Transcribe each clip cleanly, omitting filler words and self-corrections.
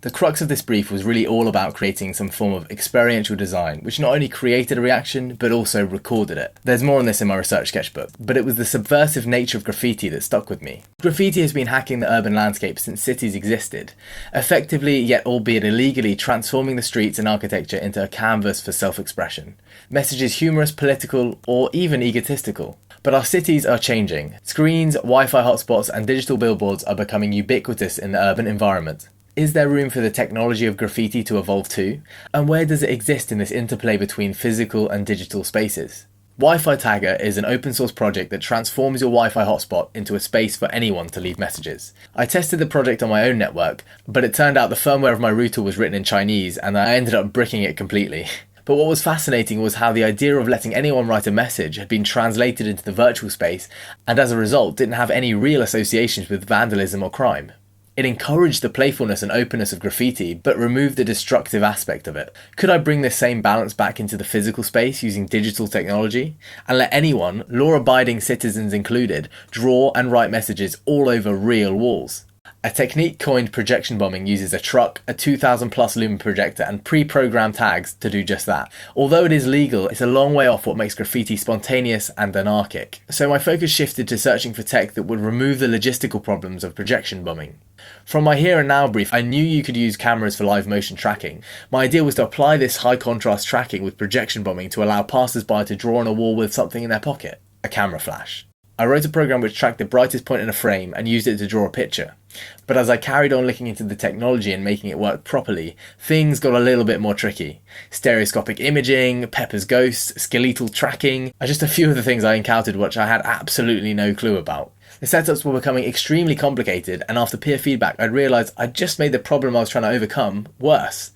The crux of this brief was really all about creating some form of experiential design, which not only created a reaction, but also recorded it. There's more on this in my research sketchbook, but it was the subversive nature of graffiti that stuck with me. Graffiti has been hacking the urban landscape since cities existed, effectively, yet albeit illegally, transforming the streets and architecture into a canvas for self-expression. Messages humorous, political, or even egotistical. But our cities are changing. Screens, Wi-Fi hotspots, and digital billboards are becoming ubiquitous in the urban environment. Is there room for the technology of graffiti to evolve too? And where does it exist in this interplay between physical and digital spaces? Wi-Fi Tagger is an open source project that transforms your Wi-Fi hotspot into a space for anyone to leave messages. I tested the project on my own network, but it turned out the firmware of my router was written in Chinese and I ended up bricking it completely. But what was fascinating was how the idea of letting anyone write a message had been translated into the virtual space and as a result didn't have any real associations with vandalism or crime. It encouraged the playfulness and openness of graffiti, but removed the destructive aspect of it. Could I bring this same balance back into the physical space using digital technology? And let anyone, law-abiding citizens included, draw and write messages all over real walls? A technique coined projection bombing uses a truck, a 2000 plus lumen projector and pre-programmed tags to do just that. Although it is legal, it's a long way off what makes graffiti spontaneous and anarchic. So my focus shifted to searching for tech that would remove the logistical problems of projection bombing. From my here and now brief, I knew you could use cameras for live motion tracking. My idea was to apply this high contrast tracking with projection bombing to allow passers-by to draw on a wall with something in their pocket, a camera flash. I wrote a program which tracked the brightest point in a frame and used it to draw a picture. But as I carried on looking into the technology and making it work properly, things got a little bit more tricky. Stereoscopic imaging, Pepper's ghosts, skeletal tracking are just a few of the things I encountered which I had absolutely no clue about. The setups were becoming extremely complicated, and after peer feedback I'd realised I'd just made the problem I was trying to overcome worse.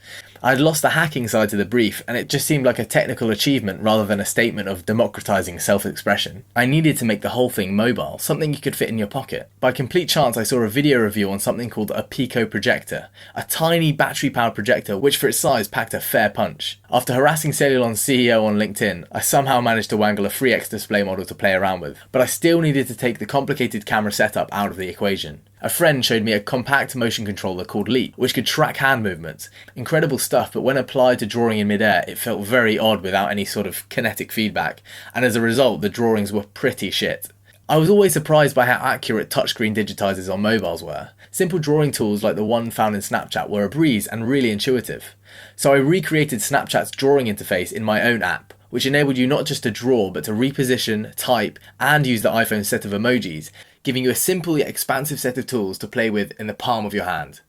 I'd lost the hacking side to the brief, and it just seemed like a technical achievement rather than a statement of democratising self-expression. I needed to make the whole thing mobile, something you could fit in your pocket. By complete chance I saw a video review on something called a Pico projector, a tiny battery-powered projector which for its size packed a fair punch. After harassing Cellulon's CEO on LinkedIn, I somehow managed to wangle a free X display model to play around with, but I still needed to take the complicated camera setup out of the equation. A friend showed me a compact motion controller called Leap, which could track hand movements. Incredible stuff, but when applied to drawing in midair, it felt very odd without any sort of kinetic feedback, and as a result, the drawings were pretty shit. I was always surprised by how accurate touchscreen digitizers on mobiles were. Simple drawing tools like the one found in Snapchat were a breeze and really intuitive. So I recreated Snapchat's drawing interface in my own app, which enabled you not just to draw, but to reposition, type, and use the iPhone's set of emojis, giving you a simple yet expansive set of tools to play with in the palm of your hand.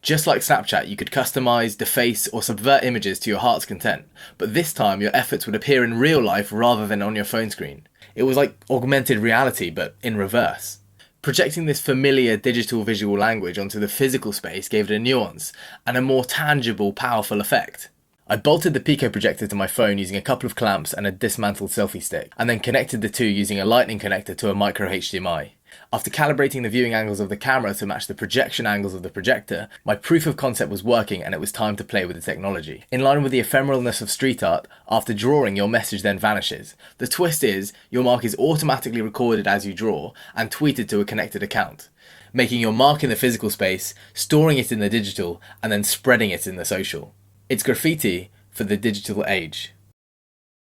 Just like Snapchat, you could customize, deface, or subvert images to your heart's content, but this time your efforts would appear in real life rather than on your phone screen. It was like augmented reality, but in reverse. Projecting this familiar digital visual language onto the physical space gave it a nuance and a more tangible, powerful effect. I bolted the Pico projector to my phone using a couple of clamps and a dismantled selfie stick, and then connected the two using a lightning connector to a micro HDMI. After calibrating the viewing angles of the camera to match the projection angles of the projector, my proof of concept was working and it was time to play with the technology. In line with the ephemeralness of street art, after drawing your message then vanishes. The twist is, your mark is automatically recorded as you draw and tweeted to a connected account, making your mark in the physical space, storing it in the digital, and then spreading it in the social. It's graffiti for the digital age.